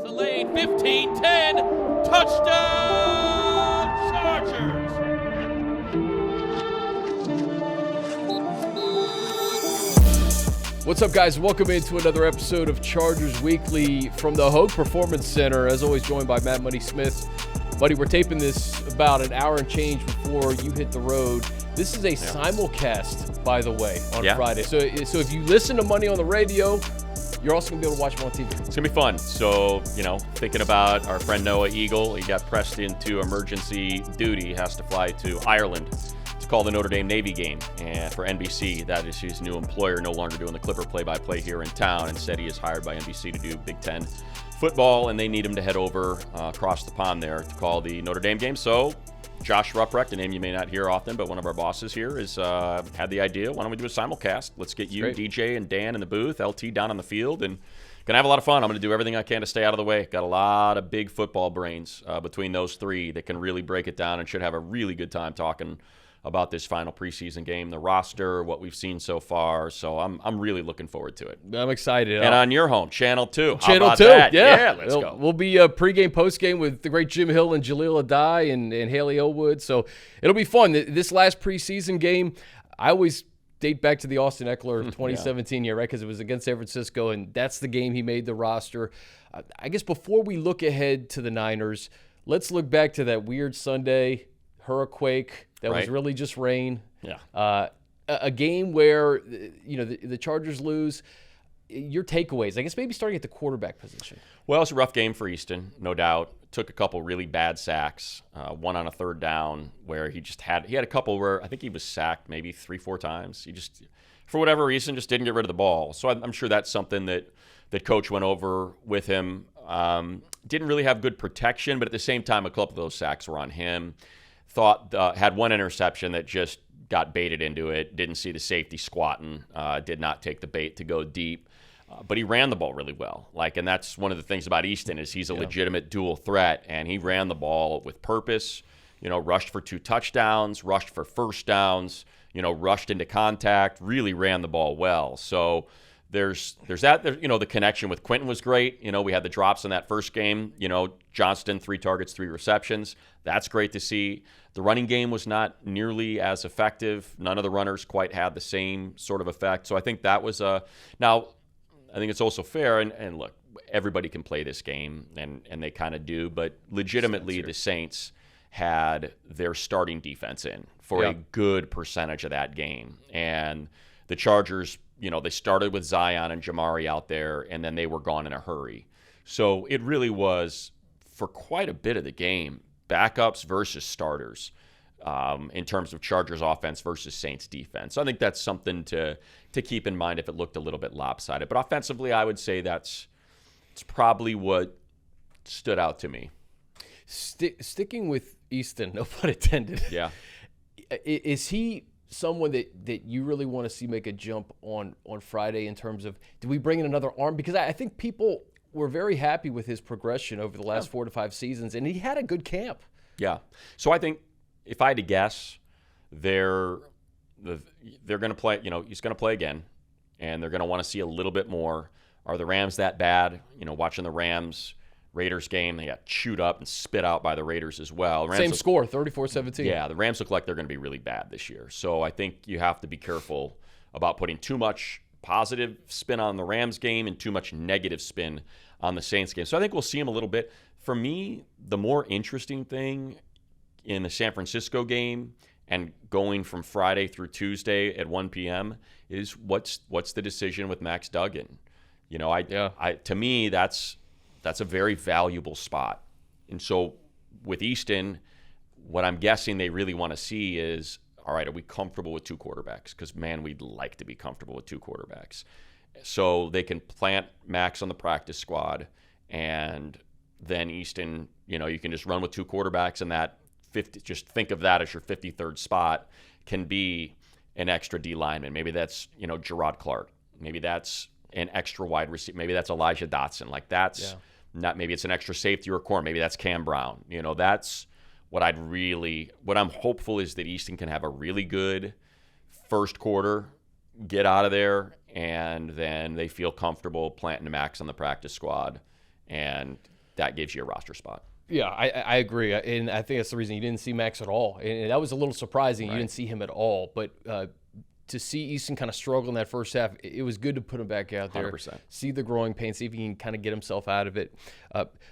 the lane. 15-10. Touchdown, Chargers. What's up, guys? Welcome into another episode of Chargers Weekly from the Hogue Performance Center. As always, joined by Matt Money Smith. Buddy, we're taping this about an hour and change before you hit the road. This is a simulcast, by the way, on Friday. So if you listen to Money on the radio, you're also going to be able to watch them on TV. It's going to be fun. So, thinking about our friend Noah Eagle, he got pressed into emergency duty, has to fly to Ireland to call the Notre Dame Navy game. And for NBC, that is his new employer, no longer doing the Clipper play-by-play here in town. Instead, he is hired by NBC to do Big Ten football, and they need him to head over across the pond there to call the Notre Dame game. So Josh Ruprecht, a name you may not hear often, but one of our bosses here, has had the idea, why don't we do a simulcast? Let's get you, DJ, and Dan in the booth, LT down on the field, and going to have a lot of fun. I'm going to do everything I can to stay out of the way. Got a lot of big football brains between those three that can really break it down and should have a really good time talking about this final preseason game, the roster, what we've seen so far. So I'm really looking forward to it. I'm excited. And on your home, Channel 2. Channel 2, that? yeah. Let's go. We'll be pregame, postgame with the great Jim Hill and Jaleel Adai and Haley Elwood. So it'll be fun. This last preseason game, I always date back to the Austin Eckler 2017 year, right? Because it was against San Francisco, and that's the game he made the roster. I guess before we look ahead to the Niners, let's look back to that weird Sunday hurricane that was really just rain. Yeah. A game where, the Chargers lose. Your takeaways, I guess maybe starting at the quarterback position. Well, it's a rough game for Easton, no doubt. Took a couple really bad sacks, one on a third down where he had a couple where I think he was sacked maybe 3-4 times. He just, for whatever reason, just didn't get rid of the ball. So I'm sure that's something that Coach went over with him. Didn't really have good protection, but at the same time, a couple of those sacks were on him. Had one interception that just got baited into it, didn't see the safety squatting, did not take the bait to go deep. But he ran the ball really well. And that's one of the things about Easton is he's a legitimate dual threat, and he ran the ball with purpose, rushed for 2 touchdowns, rushed for first downs, rushed into contact, really ran the ball well. So there's that. The connection with Quentin was great. We had the drops in that first game. Johnston, 3 targets, 3 receptions. That's great to see. The running game was not nearly as effective. None of the runners quite had the same sort of effect. So I think that was now, I think it's also fair, and look, everybody can play this game, and they kind of do, but legitimately the Saints had their starting defense in for a good percentage of that game. And the Chargers, they started with Zion and Jamari out there, and then they were gone in a hurry. So it really was, for quite a bit of the game, backups versus starters in terms of Chargers offense versus Saints defense. So I think that's something to keep in mind if it looked a little bit lopsided. But offensively, I would say it's probably what stood out to me. Sticking with Easton, no pun intended. Yeah. Is he someone that you really want to see make a jump on Friday in terms of, do we bring in another arm? Because I think people were very happy with his progression over the last 4 to 5 seasons, and he had a good camp. Yeah. So I think if I had to guess, they're going to play, he's going to play again, and they're going to want to see a little bit more. Are the Rams that bad? Watching the Rams-Raiders game, they got chewed up and spit out by the Raiders as well. Same score, 34-17. Yeah, the Rams look like they're going to be really bad this year. So I think you have to be careful about putting too much positive spin on the Rams game and too much negative spin on the Saints game. So I think we'll see him a little bit. For me, the more interesting thing in the San Francisco game and going from Friday through Tuesday at 1 p.m. is what's the decision with Max Duggan. To me, that's a very valuable spot. And so with Easton, what I'm guessing they really want to see is, all right, are we comfortable with 2 quarterbacks? Because, man, we'd like to be comfortable with 2 quarterbacks. So they can plant Max on the practice squad, and then Easton, you can just run with 2 quarterbacks, and that just think of that as your 53rd spot can be an extra D lineman. Maybe that's, Gerard Clark. Maybe that's an extra wide receiver. Maybe that's Elijah Dotson. Not, maybe it's an extra safety or corner. Maybe that's Cam Brown. That's what I'm hopeful is that Easton can have a really good first quarter, get out of there, and then they feel comfortable planting Max on the practice squad and that gives you a roster spot. Yeah, I agree, and I think that's the reason you didn't see Max at all, and that was a little surprising. You didn't see him at all, but to see Easton kind of struggle in that first half, it was good to put him back out there, 100%. see the growing pain, see if he can kind of get himself out of it.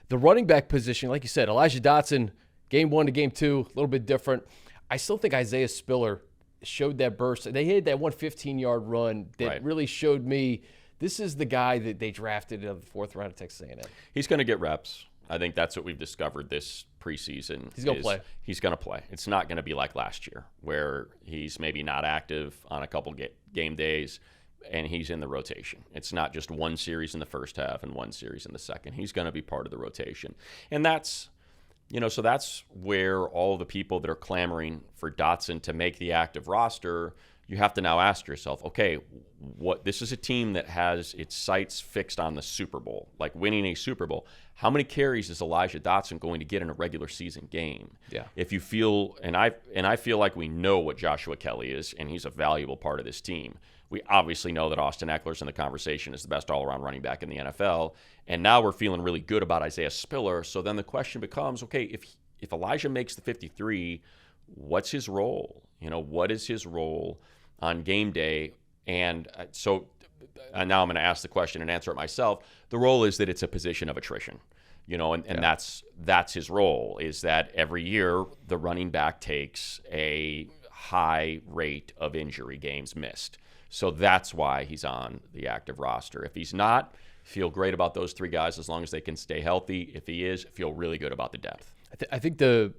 The running back position, like you said, Elijah Dotson, game 1 to game 2, a little bit different. I still think Isaiah Spiller showed that burst. They had that 115-yard run that really showed me this is the guy that they drafted in the 4th round of Texas A&M. He's going to get reps. I think that's what we've discovered this preseason. He's going to play. He's going to play. It's not going to be like last year where he's maybe not active on a couple game days and he's in the rotation. It's not just one series in the first half and one series in the second. He's going to be part of the rotation. And that's, so that's where all the people that are clamoring for Dotson to make the active roster, you have to now ask yourself, okay, this is a team that has its sights fixed on the Super Bowl, like winning a Super Bowl. How many carries is Elijah Dotson going to get in a regular season game? Yeah. If you feel, and I feel like we know what Joshua Kelly is, and he's a valuable part of this team. We obviously know that Austin Eckler's in the conversation as the best all-around running back in the NFL, and now we're feeling really good about Isaiah Spiller. So then the question becomes, okay, if Elijah makes the 53, what's his role? What is his role on game day? And now I'm going to ask the question and answer it myself. The role is that it's a position of attrition, and that's his role, is that every year the running back takes a high rate of injury games missed. So that's why he's on the active roster. If he's not, feel great about those 3 guys as long as they can stay healthy. If he is, feel really good about the depth. I think the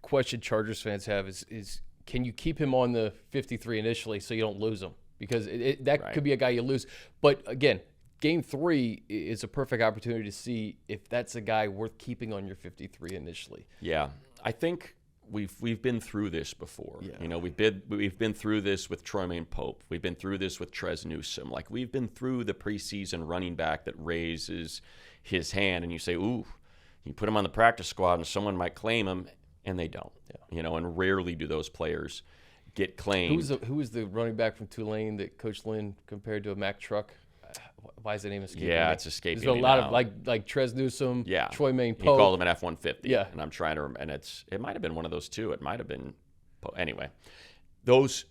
question Chargers fans have is can you keep him on the 53 initially so you don't lose him? Because that could be a guy you lose. But again, game 3 is a perfect opportunity to see if that's a guy worth keeping on your 53 initially. Yeah, I think we've been through this before. Yeah. We've been through this with Troymaine Pope. We've been through this with Trez Newsome. Like, we've been through the preseason running back that raises his hand, and you say, ooh, you put him on the practice squad, and someone might claim him, and they don't. Yeah. And rarely do those players get claimed. Who was the running back from Tulane that Coach Lynn compared to a Mack truck? Why is the name escaping me? It's escaping me. There's a lot now. of like Trez Newsome, Troymaine Pope. He called him an F-150. Yeah. And I'm trying to, and it might have been one of those two. It might have been, anyway. That's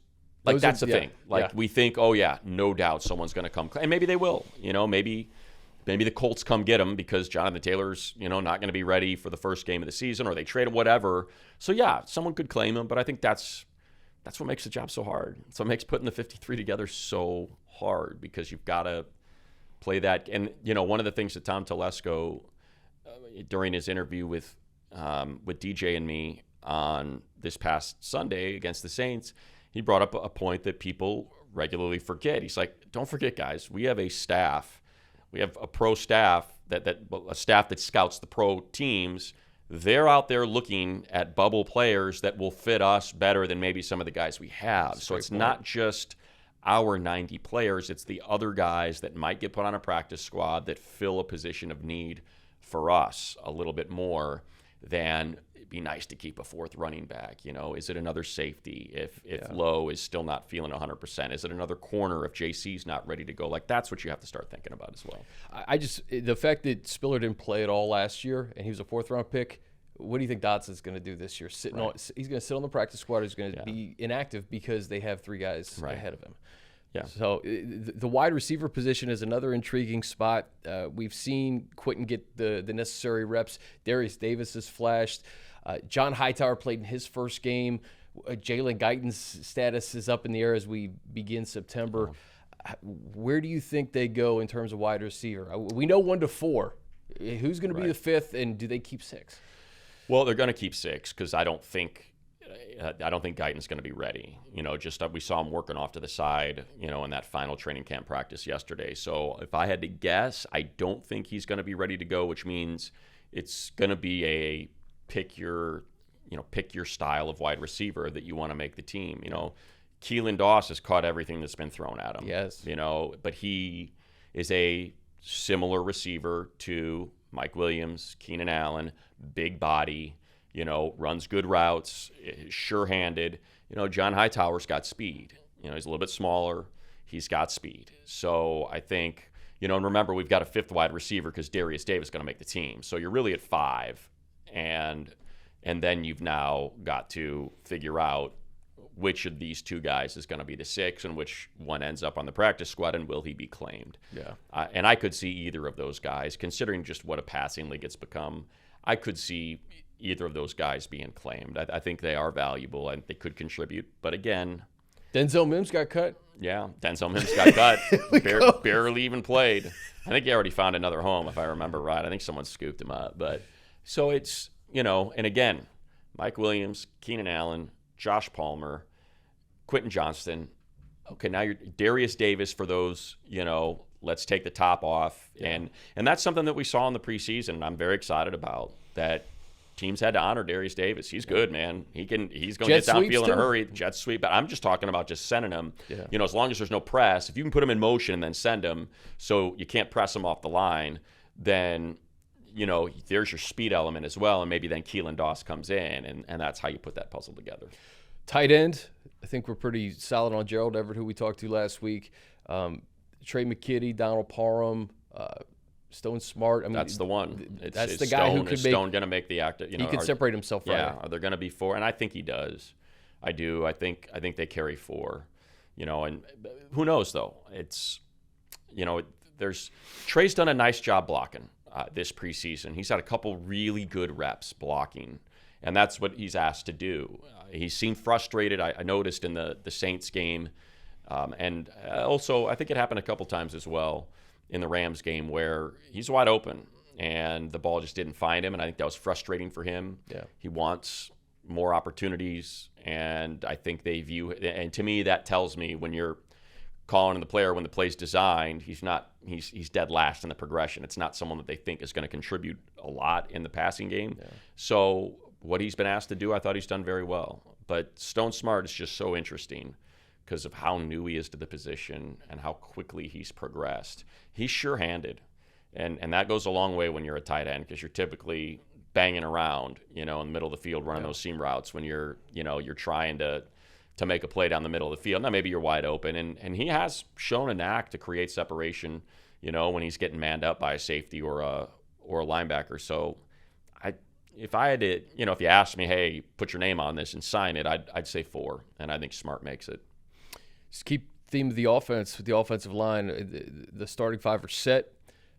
the thing. We think, no doubt someone's going to come, and maybe they will. Maybe the Colts come get him because Jonathan Taylor's, not going to be ready for the first game of the season, or they trade him, whatever. So someone could claim him, but I think that's what makes the job so hard. It's what makes putting the 53 together so hard, because you've got to play that. And one of the things that Tom Telesco, during his interview with DJ and me on this past Sunday against the Saints, he brought up a point that people regularly forget. He's like, don't forget, guys, we have a staff. We have a pro staff, a staff that scouts the pro teams. They're out there looking at bubble players that will fit us better than maybe some of the guys we have. So it's not just our 90 players. It's the other guys that might get put on a practice squad that fill a position of need for us a little bit more than it'd be nice to keep a 4th running back. Is it another safety if Lowe is still not feeling 100%? Is it another corner if JC's not ready to go? Like, that's what you have to start thinking about as well. The fact that Spiller didn't play at all last year and he was a 4th round pick, what do you think Dotson's going to do this year? He's going to sit on the practice squad. He's going to be inactive because they have 3 guys ahead of him. Yeah. So the wide receiver position is another intriguing spot. We've seen Quentin get the necessary reps. Darius Davis has flashed. John Hightower played in his first game. Jalen Guyton's status is up in the air as we begin September. Where do you think they go in terms of wide receiver? We know 1 to 4. Who's going to be the 5th, and do they keep 6? Well, they're going to keep 6 because I don't think Guyton's going to be ready. We saw him working off to the side, in that final training camp practice yesterday. So if I had to guess, I don't think he's going to be ready to go, which means it's going to be a pick your style of wide receiver that you want to make the team. Keelan Doss has caught everything that's been thrown at him. Yes. But he is a similar receiver to Mike Williams, Keenan Allen, big body, runs good routes, sure-handed. John Hightower's got speed. He's a little bit smaller. He's got speed. So I think, and remember, we've got a fifth wide receiver because Darius Davis is going to make the team. So you're really at 5, and then you've now got to figure out which of these 2 guys is going to be the 6 and which one ends up on the practice squad, and will he be claimed? Yeah. And I could see either of those guys, considering just what a passing league it's become. I could see either of those guys being claimed. I think they are valuable and they could contribute. But again, Denzel Mims got cut. yeah, Denzel Mims got cut. Barely even played. I think he already found another home, if I remember right. I think someone scooped him up. But so it's, and again, Mike Williams, Keenan Allen, Josh Palmer, Quentin Johnston. Okay, now you're Darius Davis for those, let's take the top off. Yeah. And that's something that we saw in the preseason, and I'm very excited about, that teams had to honor Darius Davis. He's good, man. He's going to get downfield in a hurry. Jet sweep. But I'm just talking about just sending him. Yeah. As long as there's no press, if you can put him in motion and then send him so you can't press him off the line, then, there's your speed element as well. And maybe then Keelan Doss comes in, and that's how you put that puzzle together. Tight end, I think we're pretty solid on Gerald Everett, who we talked to last week. Trey McKitty, Donald Parham, Stone Smart. I mean, that's the one. That's the guy who could make. Stone going to make the active? He can separate himself. Right. Yeah. Are there going to be 4? And I think he does. I do. I think they carry 4. And who knows though? It's, Trey's done a nice job blocking this preseason. He's had a couple really good reps blocking, and that's what he's asked to do. He seemed frustrated. I noticed in the Saints game, and also I think it happened a couple times as well in the Rams game where he's wide open and the ball just didn't find him, and I think that was frustrating for him. Yeah. He wants more opportunities, and I think they view, and to me that tells me when you're calling the player when the play's designed, he's dead last in the progression. It's not someone that they think is going to contribute a lot in the passing game. Yeah. So what he's been asked to do, I thought he's done very well. But Stone Smart is just so interesting because of how new he is to the position and how quickly he's progressed. He's sure-handed, and that goes a long way when you're a tight end because you're typically banging around, in the middle of the field running those seam routes when you're trying to make a play down the middle of the field. Now maybe you're wide open, and he has shown a knack to create separation, when he's getting manned up by a safety or a linebacker. So if I had to, if you asked me, hey, put your name on this and sign it, I'd say 4, and I think Smart makes it. Just keep theme of the offense with the offensive line. The starting 5 are set.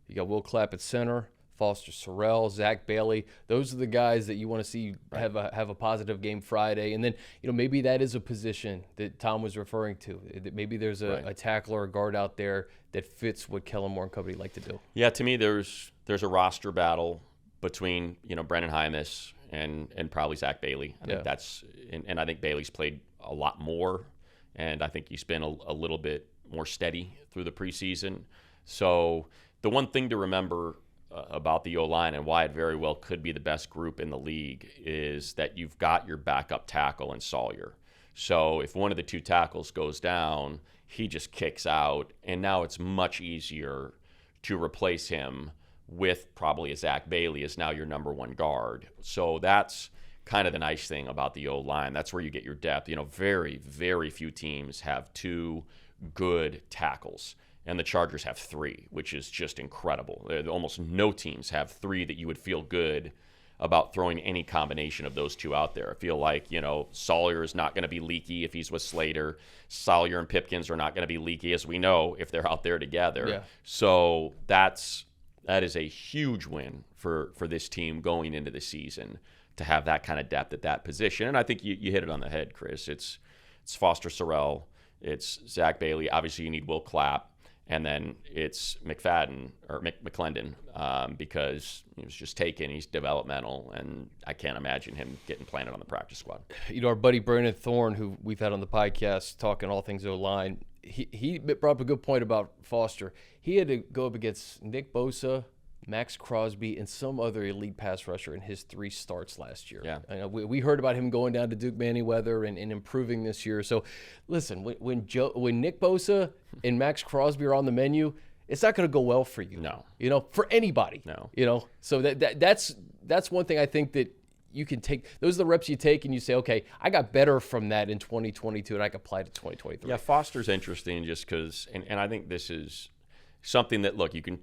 You got Will Clapp at center, Foster Sorrell, Zach Bailey. Those are the guys that you want to see have a positive game Friday. And then, maybe that is a position that Tom was referring to. Maybe there's a tackle or a guard out there that fits what Kellen Moore and company like to do. Yeah, to me, there's a roster battle between, Brendan Hymas and probably Zach Bailey. I think that's, and I think Bailey's played a lot more, and I think he's been a little bit more steady through the preseason. So the one thing to remember about the O-line and why it very well could be the best group in the league is that you've got your backup tackle in Sawyer. So if one of the 2 tackles goes down, he just kicks out, and now it's much easier to replace him with probably a Zach Bailey as now your number 1 guard. So that's kind of the nice thing about the O-line. That's where you get your depth. Very, very few teams have 2 good tackles, and the Chargers have 3, which is just incredible. Almost no teams have 3 that you would feel good about throwing any combination of those 2 out there. I feel like, Sawyer is not going to be leaky if he's with Slater. Sawyer and Pipkins are not going to be leaky, as we know, if they're out there together. Yeah. So that is a huge win for this team going into the season to have that kind of depth at that position. And I think you hit it on the head, Chris. It's Foster Sorrell. It's Zach Bailey. Obviously, you need Will Clapp. And then it's McFadden or McClendon because he was just taken. He's developmental, and I can't imagine him getting planted on the practice squad. Our buddy Brandon Thorne, who we've had on the podcast talking all things O-line, he brought up a good point about Foster. He had to go up against Nick Bosa, Max Crosby, and some other elite pass rusher in his 3 starts last year. Yeah. We heard about him going down to Duke Manyweather and improving this year. So, listen, when Nick Bosa and Max Crosby are on the menu, it's not going to go well for you. No. For anybody. No. So that's one thing I think that you can take. Those are the reps you take and you say, okay, I got better from that in 2022 and I can apply it to 2023. Yeah, Foster's interesting just because, and I think this is something that, look, you can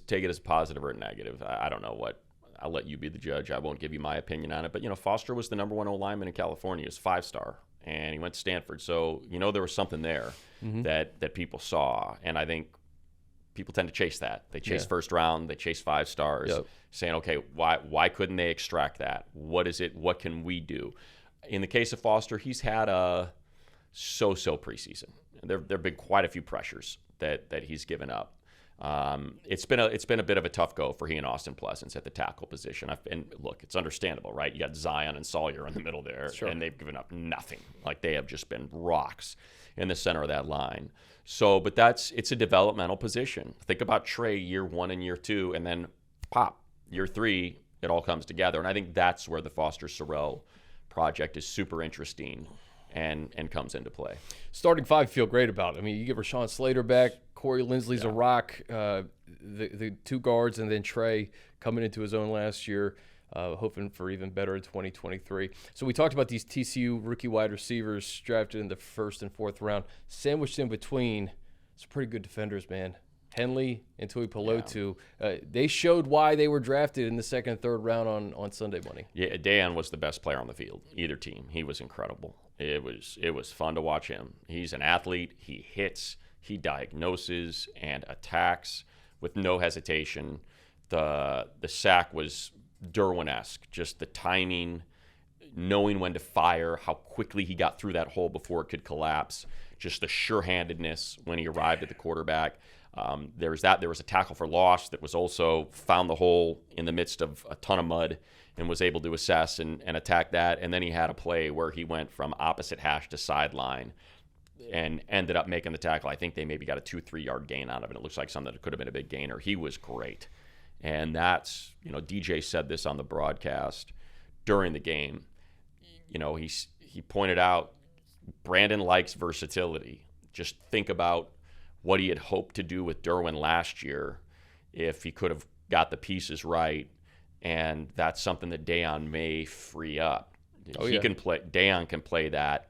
take it as positive or negative. I don't know what. I'll let you be the judge. I won't give you my opinion on it. But, Foster was the number 1 O-lineman in California. He was 5-star, and he went to Stanford. So, there was something there that people saw. And I think people tend to chase that. They chase first round. They chase 5 stars, saying, okay, why couldn't they extract that? What is it? What can we do? In the case of Foster, he's had a so-so preseason. There have been quite a few pressures that he's given up. It's been a bit of a tough go for he and Austin Pleasance at the tackle position. And look, it's understandable, right? You got Zion and Sawyer in the middle there, and they've given up nothing. Like, they have just been rocks in the center of that line. So, but it's a developmental position. Think about Trey year 1 and year 2, and then pop year 3, it all comes together. And I think that's where the Foster Sarell project is super interesting and comes into play. Starting 5 feel great about it. I mean, you get Rashawn Slater back, Corey Lindsley's a rock, the 2 guards, and then Trey coming into his own last year, hoping for even better in 2023. So we talked about these TCU rookie wide receivers drafted in the 1st and 4th round. Sandwiched in between, some pretty good defenders, man. Henley and Tuli Tuipulotu. They showed why they were drafted in the 2nd and 3rd round on Sunday morning. Yeah, Daiyan was the best player on the field, either team. He was incredible. It was fun to watch him. He's an athlete. He hits. He diagnoses and attacks with no hesitation. The sack was Derwin-esque, just the timing, knowing when to fire, how quickly he got through that hole before it could collapse, just the sure-handedness when he arrived at the quarterback. There was a tackle for loss that was also found the hole in the midst of a ton of mud and was able to assess and attack that. And then he had a play where he went from opposite hash to sideline and ended up making the tackle. I think they maybe got a 2-3 yard gain out of it. It looks like something that could have been a big gainer. He was great. And that's, DJ said this on the broadcast during the game. He pointed out Brandon likes versatility. Just think about what he had hoped to do with Derwin last year if he could have got the pieces right. And that's something that Daiyan may free up. Daiyan can play that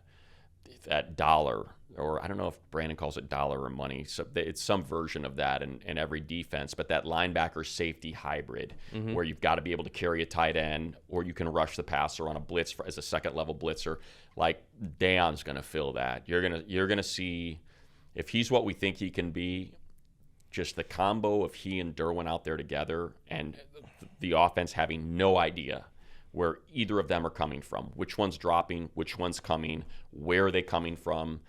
dollar, or I don't know if Brandon calls it dollar or money. So it's some version of that in every defense, but that linebacker safety hybrid where you've got to be able to carry a tight end, or you can rush the passer on a blitz as a second level blitzer. Like, Daiyan's going to fill that. You're going to see, if he's what we think he can be, just the combo of he and Derwin out there together, and the offense having no idea where either of them are coming from, which one's dropping, which one's coming, where are they coming from.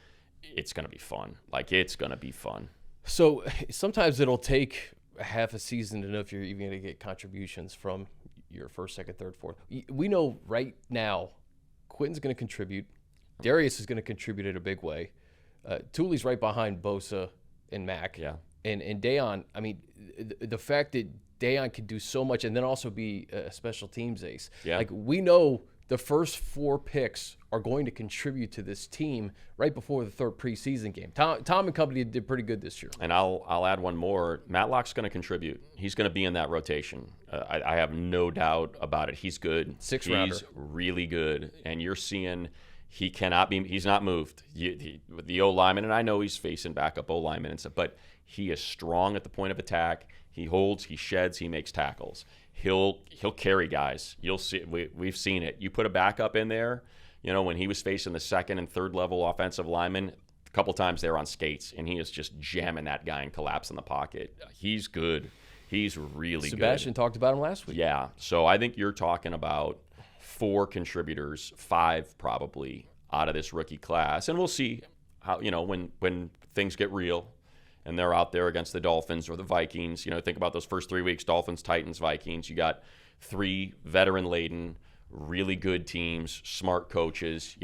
It's going to be fun. It's going to be fun. So sometimes it'll take a half a season to know if you're even going to get contributions from your 1st, 2nd, 3rd, 4th. We know right now Quentin's going to contribute. Darius is going to contribute in a big way. Tuli's right behind Bosa and Mack. Yeah. And Daiyan, I mean, the fact that Daiyan can do so much and then also be a special teams ace. Yeah. We know the first 4 picks are going to contribute to this team right before the 3rd preseason game. Tom and company did pretty good this year. And I'll add one more. Matlock's going to contribute. He's going to be in that rotation. I have no doubt about it. He's good. 6-rounder. He's really good. And you're seeing he's not moved. The O-lineman, and I know he's facing backup O-lineman and stuff, but he is strong at the point of attack. He holds, he sheds, he makes tackles. He'll carry guys. You'll see. We've seen it. You put a backup in there, when he was facing the 2nd and 3rd level offensive lineman, a couple times they were on skates, and he is just jamming that guy and collapsing the pocket. He's good. He's really good. Sebastian talked about him last week. Yeah. So I think you're talking about 4 contributors, 5 probably, out of this rookie class. And we'll see how, when things get real and they're out there against the Dolphins or the Vikings. Think about those first 3 weeks, Dolphins, Titans, Vikings. You got 3 veteran-laden, really good teams, smart coaches.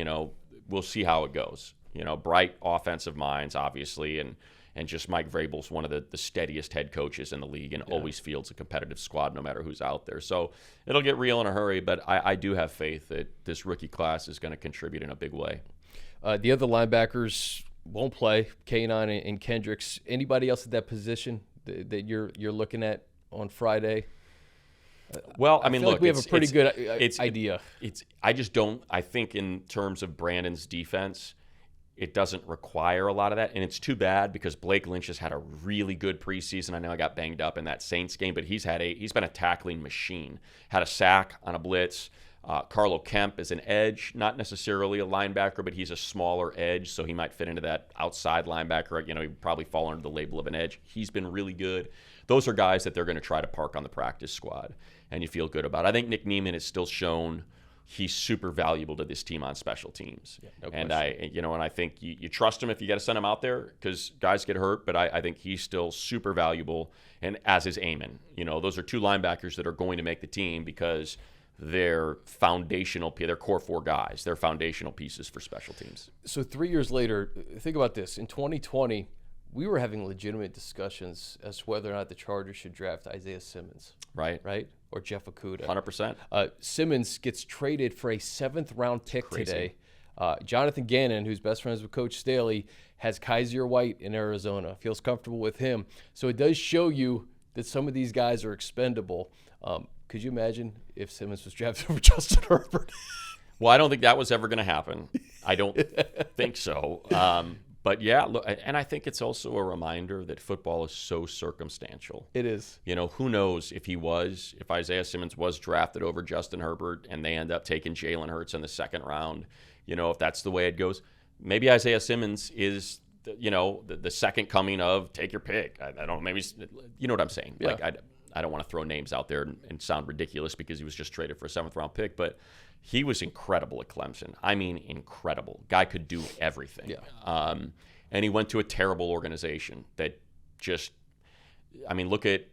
We'll see how it goes. Bright offensive minds, obviously, and just Mike Vrabel's one of the steadiest head coaches in the league and always fields a competitive squad no matter who's out there. So it'll get real in a hurry, but I do have faith that this rookie class is going to contribute in a big way. The other linebackers won't play, K9 and Kendricks. Anybody else at that position that you're looking at on Friday? Well, I mean, feel look, like we have a pretty good idea. I just don't. I think in terms of Brandon's defense, it doesn't require a lot of that. And it's too bad because Blake Lynch has had a really good preseason. I know I got banged up in that Saints game, but he's been a tackling machine. Had a sack on a blitz. Carlo Kemp is an edge, not necessarily a linebacker, but he's a smaller edge, so he might fit into that outside linebacker. He'd probably fall under the label of an edge. He's been really good. Those are guys that they're going to try to park on the practice squad, and you feel good about. I think Nick Neiman has still shown he's super valuable to this team on special teams. Yeah, no and question. I think you trust him if you got to send him out there because guys get hurt, but I think he's still super valuable, and as is Amon. Those are two linebackers that are going to make the team because they're foundational, they're core four guys. They're foundational pieces for special teams. So 3 years later, think about this. In 2020, we were having legitimate discussions as to whether or not the Chargers should draft Isaiah Simmons. Right. Or Jeff Okudah. 100%. Simmons gets traded for a 7th-round pick today. Jonathan Gannon, who's best friends with Coach Staley, has Kaiser White in Arizona. Feels comfortable with him. So it does show you that some of these guys are expendable. Could you imagine if Simmons was drafted over Justin Herbert? Well, I don't think that was ever going to happen. I don't think so. But yeah, look, and I think it's also a reminder that football is so circumstantial. It is. Who knows if Isaiah Simmons was drafted over Justin Herbert and they end up taking Jalen Hurts in the 2nd round, if that's the way it goes, maybe Isaiah Simmons is the second coming of take your pick. I don't know, maybe you know what I'm saying. Yeah. Like I don't want to throw names out there and sound ridiculous because he was just traded for a 7th-round pick, but he was incredible at Clemson. I mean, incredible. Guy could do everything. Yeah. And he went to a terrible organization that just, look at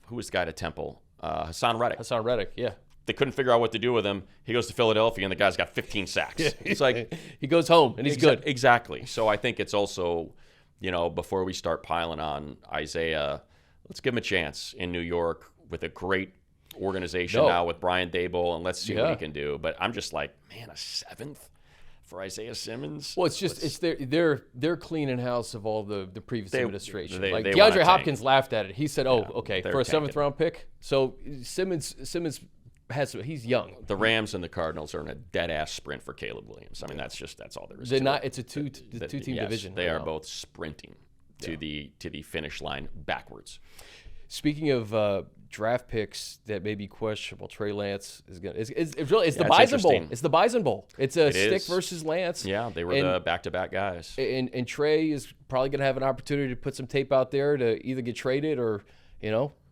who was the guy at Temple? Hassan Reddick. Hassan Reddick, yeah. They couldn't figure out what to do with him. He goes to Philadelphia, and the guy's got 15 sacks. It's like he goes home, and he's good. Exactly. So I think it's also, before we start piling on Isaiah, let's give him a chance in New York with a great organization now with Brian Daboll, and let's see what he can do. But I'm just like, man, a 7th for Isaiah Simmons? Well, it's they're cleaning house of all the previous administration. They DeAndre Hopkins laughed at it. He said, "Oh, okay, for a tanking. 7th-round pick." So Simmons he's young. The Rams and the Cardinals are in a dead ass sprint for Caleb Williams. That's all there is. They're to not. it. It's a two-team Yes, division. They right are now. both sprinting to the finish line backwards. Speaking of draft picks that may be questionable, Trey Lance is gonna. It's the it's Bison Bowl. interesting. It's the Bison Bowl. It's a It Stick is. versus Lance. Yeah, they were the back-to-back guys. And Trey is probably going to have an opportunity to put some tape out there to either get traded or,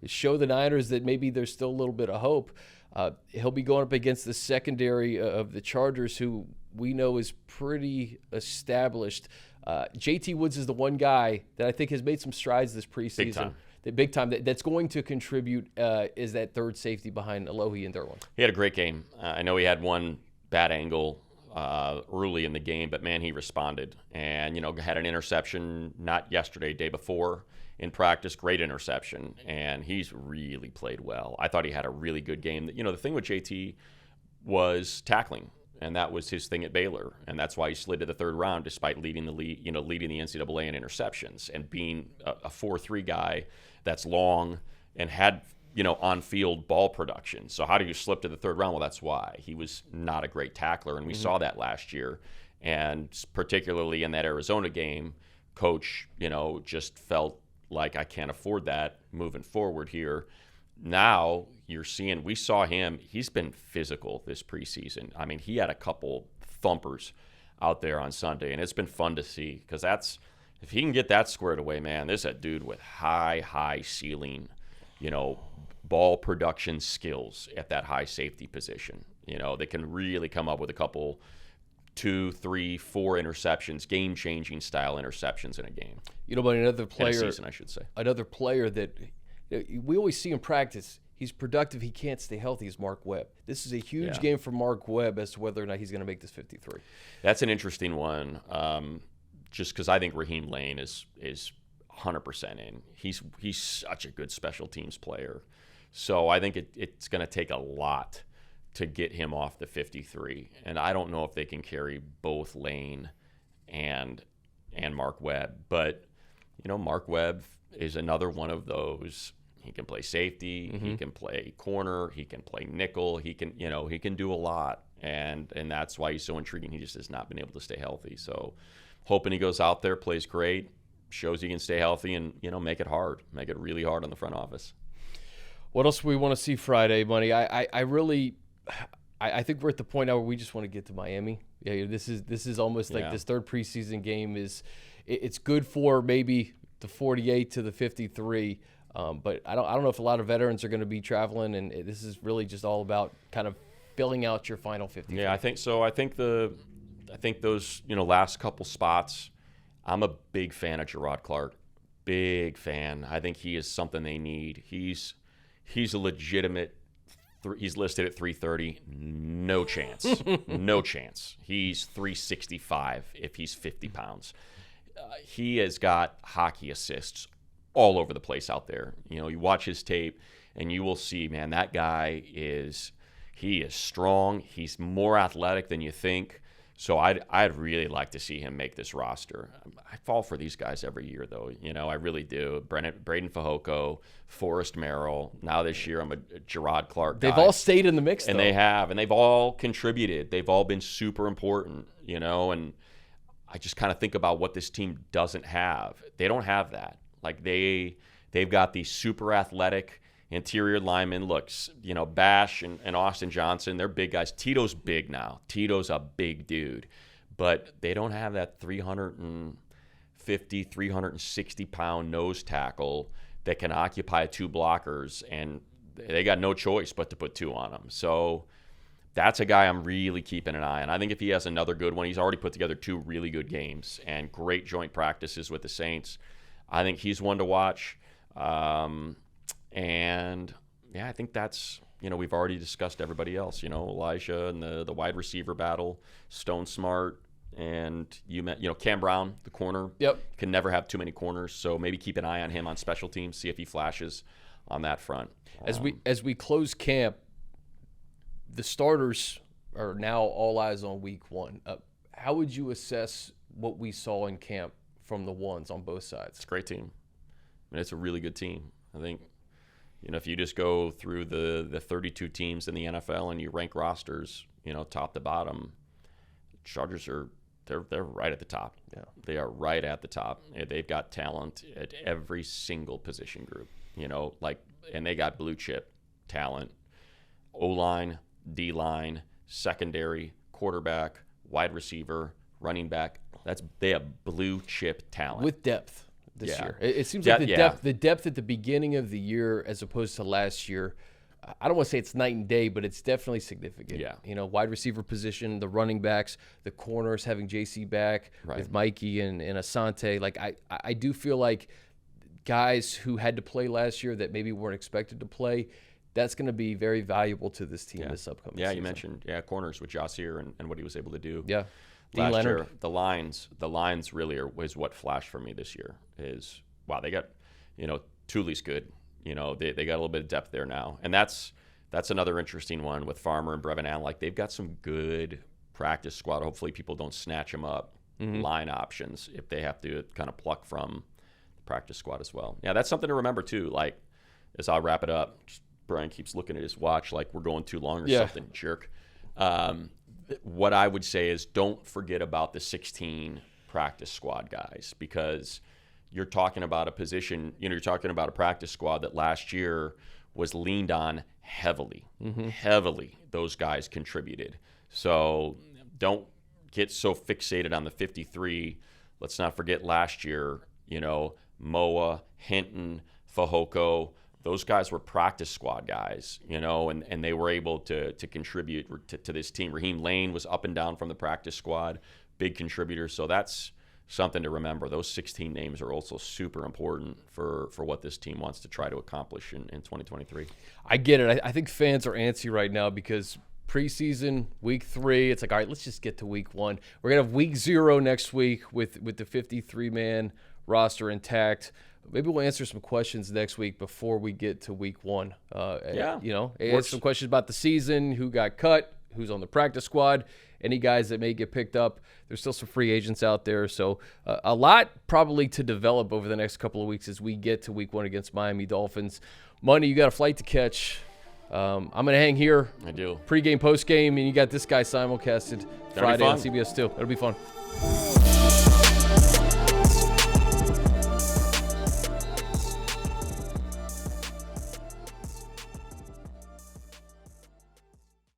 show the Niners that maybe there's still a little bit of hope. He'll be going up against the secondary of the Chargers, who we know is pretty established. JT Woods is the one guy that I think has made some strides this preseason. Big time. That's going to contribute is that third safety behind Alohi and Derwin. He had a great game. I know he had one bad angle early in the game, but man, he responded and had an interception not yesterday, day before in practice. Great interception, and he's really played well. I thought he had a really good game. The thing with JT was tackling, and that was his thing at Baylor, and that's why he slid to the 3rd round despite leading the NCAA in interceptions and being a 4-3 guy that's long and had on-field ball production. So how do you slip to the 3rd round? Well, that's why. He was not a great tackler, and we saw that last year. And particularly in that Arizona game, Coach, just felt like I can't afford that moving forward here. Now we saw him, he's been physical this preseason. He had a couple thumpers out there on Sunday, and it's been fun to see because if he can get that squared away, man, this is a dude with high ceiling, ball production skills at that high safety position. They can really come up with a couple 2, 3, 4 interceptions, game-changing style interceptions in a game. But another player, in a season, I should say. Another player that we always see in practice, he's productive, he can't stay healthy, is Mark Webb. This is a huge game for Mark Webb as to whether or not he's going to make this 53. That's an interesting one. Just because I think Raheem Lane is 100% in. He's such a good special teams player. So I think it's going to take a lot to get him off the 53. And I don't know if they can carry both Lane and Mark Webb. But, Mark Webb is another one of those. He can play safety. He can play corner. He can play nickel. He can do a lot. And that's why he's so intriguing. He just has not been able to stay healthy. So hoping he goes out there, plays great, shows he can stay healthy, and, make it hard. Make it really hard on the front office. What else do we want to see Friday, Money? I think we're at the point now where we just want to get to Miami. Yeah, this is almost like this third preseason game it's good for maybe the 48 to the 53, but I don't know if a lot of veterans are going to be traveling, and this is really just all about kind of filling out your final 53. Yeah, I think so. I think those last couple spots. I'm a big fan of Gerard Clark. Big fan. I think he is something they need. He's a legitimate. He's listed at 330. No chance. No chance. He's 365 if he's 50 pounds. He has got hockey assists all over the place out there. You watch his tape, and you will see, man, that guy is strong. He's more athletic than you think. So I'd really like to see him make this roster. I fall for these guys every year, though. I really do. Braden Fajoko, Forrest Merrill. Now this year, I'm a Gerard Clark guy. They've all stayed in the mix, and though. they have, and they've all contributed. They've all been super important, and I just kind of think about what this team doesn't have. They don't have that. Like they've got these super athletic interior linemen. Looks, Bash and Austin Johnson, they're big guys. Tito's big now. Tito's a big dude. But they don't have that 350, 360-pound nose tackle that can occupy two blockers, and they got no choice but to put two on them. So that's a guy I'm really keeping an eye on. I think if he has another good one, he's already put together 2 really good games and great joint practices with the Saints. I think he's one to watch. And yeah, I think that's, we've already discussed everybody else, Elijah and the wide receiver battle, Stone Smart, and Cam Brown, the corner. Yep. Can never have too many corners. So maybe keep an eye on him on special teams, see if he flashes on that front. As we close camp, the starters are now all eyes on week 1. How would you assess what we saw in camp from the ones on both sides? It's a great team. I mean, it's a really good team. I think, if you just go through the 32 teams in the NFL and you rank rosters, top to bottom, Chargers they're right at the top. Yeah. They are right at the top. They've got talent at every single position group, and they got blue chip talent. O-line, D-line, secondary, quarterback, wide receiver, running back. They have blue chip talent. With depth. This year, it seems like the depth at the beginning of the year as opposed to last year. I don't want to say it's night and day, but it's definitely significant. Yeah, wide receiver position, the running backs, the corners, having JC back with Mikey and Asante. Like I do feel like guys who had to play last year that maybe weren't expected to play, that's going to be very valuable to this team this upcoming season. You mentioned corners with Jasir and what he was able to do. Yeah. Last year, the lines really is what flashed for me this year. Is wow, they got, Tuli's good. They got a little bit of depth there now, and that's another interesting one with Farmer and Brevin Allen. Like they've got some good practice squad. Hopefully, people don't snatch them up. Line options if they have to kind of pluck from the practice squad as well. Yeah, that's something to remember too. Like as I'll wrap it up, Brian keeps looking at his watch like we're going too long or something. Jerk. What I would say is don't forget about the 16 practice squad guys, because you're talking about a position, you're talking about a practice squad that last year was leaned on heavily. Heavily, those guys contributed. So don't get so fixated on the 53. Let's not forget last year, Moa, Hinton, Fajoko, those guys were practice squad guys, and they were able to contribute to this team. Raheem Lane was up and down from the practice squad, big contributor. So that's something to remember. Those 16 names are also super important for what this team wants to try to accomplish in 2023. I get it. I think fans are antsy right now because preseason, week 3, it's like, all right, let's just get to week 1. We're going to have week 0 next week with the 53-man roster intact. Maybe we'll answer some questions next week before we get to week 1. Answer some questions about the season, who got cut, who's on the practice squad, any guys that may get picked up. There's still some free agents out there. So a lot probably to develop over the next couple of weeks as we get to week 1 against Miami Dolphins. Money, you got a flight to catch. I'm going to hang here. I do. Pre-game, post-game, and you got this guy simulcasted Friday on fun. CBS 2. It'll be fun.